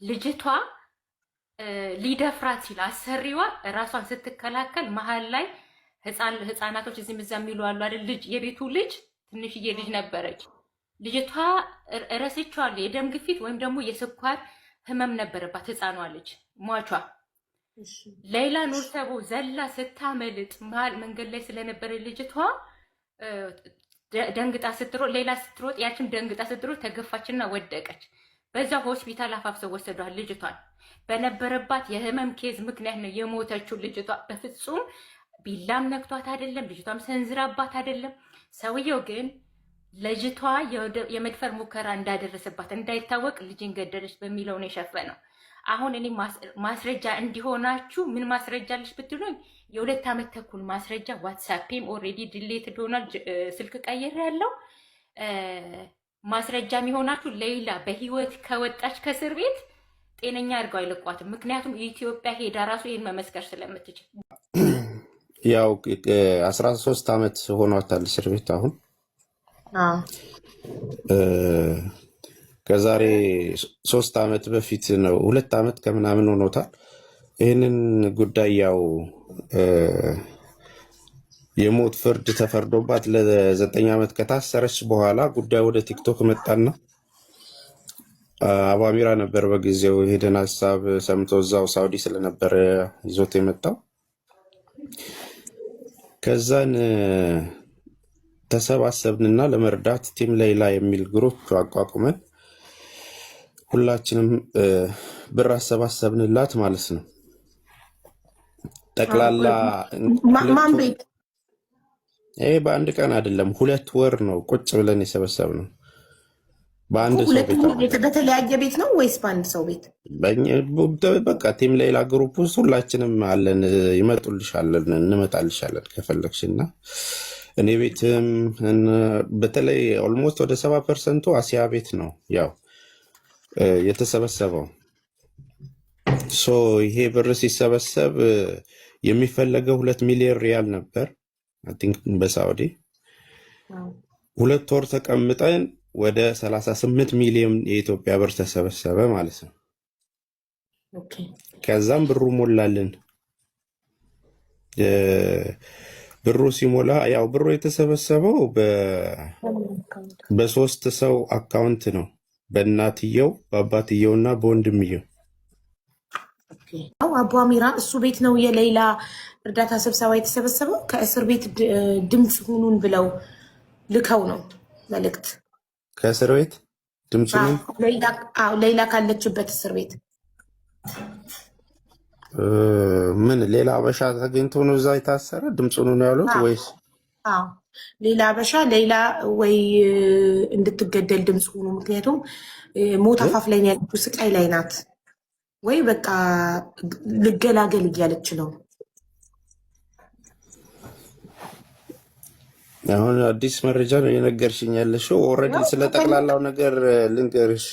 ልጅቷ ሊደፍራት ሲል አሰሪዋ ራሷን ስትከላከል መሀል ላይ ህፃናቶች እዚህም እዛ የሚሉ አሉ አይደል? ልጅ የቤቱ ልጅ ትንሽዬ ልጅ ነበረች። ልጅቷ ረስቼዋለሁ፣ የደም ግፊት ወይም ደግሞ የስኳር ህመም ነበረባት ህፃኗ ልጅ ሟቿ። ሌላ ኑርሰቦ ዘላ ስታመልጥ መሀል መንገድ ላይ ስለነበረ ልጅቷ ደንግጣ ስትሮጥ፣ ሌላ ስትሮጥ ያችም ደንግጣ ስትሮጥ ተገፋችና ወደቀች። በዛ ሆስፒታል አፋፍሰው ወሰዷል። ልጅቷን በነበረባት የህመም ኬዝ ምክንያት ነው የሞተችው። ልጅቷ በፍጹም ቢላም ነክቷት አይደለም፣ ልጅቷም ሰንዝራባት አይደለም። ሰውየው ግን ልጅቷ የመድፈር ሙከራ እንዳደረሰባት እንዳይታወቅ ልጅን ገደለች በሚለው ነው የሸፈነው። አሁን እኔ ማስረጃ እንዲሆናችሁ ምን ማስረጃ አለሽ ብትሉኝ የ2 ዓመት ተኩል ማስረጃ ዋትሳፕም ኦልሬዲ ዲሌትድ ሆኗል። ስልክ ቀይሬ ያለው ማስረጃ የሚሆናችሁ ሌላ በህይወት ከወጣች ከእስር ቤት ጤነኛ አድርገው አይለቋትም። ምክንያቱም ኢትዮጵያ ሄዳ ራሱ ይህን መመስከር ስለምትችል ያው 13 ዓመት ሆኗታል እስር ቤት አሁን ከዛሬ 3 ዓመት በፊት ነው 2 ዓመት ከምናምን ሆኖታል። ይህንን ጉዳይ ያው የሞት ፍርድ ተፈርዶባት ለ9 ዓመት ከታሰረች በኋላ ጉዳይ ወደ ቲክቶክ መጣና አባሚራ ነበር በጊዜው ሄደን ሀሳብ ሰምቶ እዛው ሳውዲ ስለነበረ ይዞት የመጣው። ከዛን ተሰባሰብንና ለመርዳት ቲም ሌላ የሚል ግሩፕ አቋቁመን ሁላችንም ብር አሰባሰብንላት ማለት ነው። ጠቅላላ ማን ቤት ይሄ በአንድ ቀን አይደለም 2 ወር ነው ቁጭ ብለን የሰበሰብነው። በአንድ ሰው ቤት በተለያየ ቤት ነው ወይስ በአንድ ሰው ቤት? በቃ ቲም ሌላ ግሩፕ ውስጥ ሁላችንም አለን። ይመጡልሻለን፣ እንመጣልሻለን ከፈለግሽና እኔ ቤትም በተለይ ኦልሞስት ወደ 70% አሲያ ቤት ነው ያው የተሰበሰበው። ይሄ ብር ሲሰበሰብ የሚፈለገው 2 ሚሊዮን ሪያል ነበር አይ ቲንክ በሳውዲ 2 ወር ተቀምጠን ወደ 38 ሚሊዮን የኢትዮጵያ ብር ተሰበሰበ ማለት ነው። ከዛም ብሩ ሞላልን። ብሩ ሲሞላ ያው ብሩ የተሰበሰበው በ3 ሰው አካውንት ነው፣ በእናትየው በአባትየውና በወንድምየው። አቡ አሚራ እሱ ቤት ነው የሌላ እርዳታ ስብሰባ የተሰበሰበው። ከእስር ቤት ድምፅ ሁኑን ብለው ልከው ነው መልእክት። ከእስር ቤት ድምፅ ሁኑን ሌላ ካለችበት እስር ቤት ምን ሌላ አበሻ ተገኝቶ ነው እዛ የታሰረ? ድምፅ ሁኑ ነው ያሉት ወይስ? ሌላ አበሻ ሌላ ወይ እንድትገደል ድምፅ ሁኑ። ምክንያቱም ሞት አፋፍ ላይ ያለችው ስቃይ ላይ ናት። ወይ በቃ ልገላገል እያለች ነው። አሁን አዲስ መረጃ ነው የነገርሽኝ ያለሽው። ኦልሬዲ ስለ ጠቅላላው ነገር ልንገርሽ።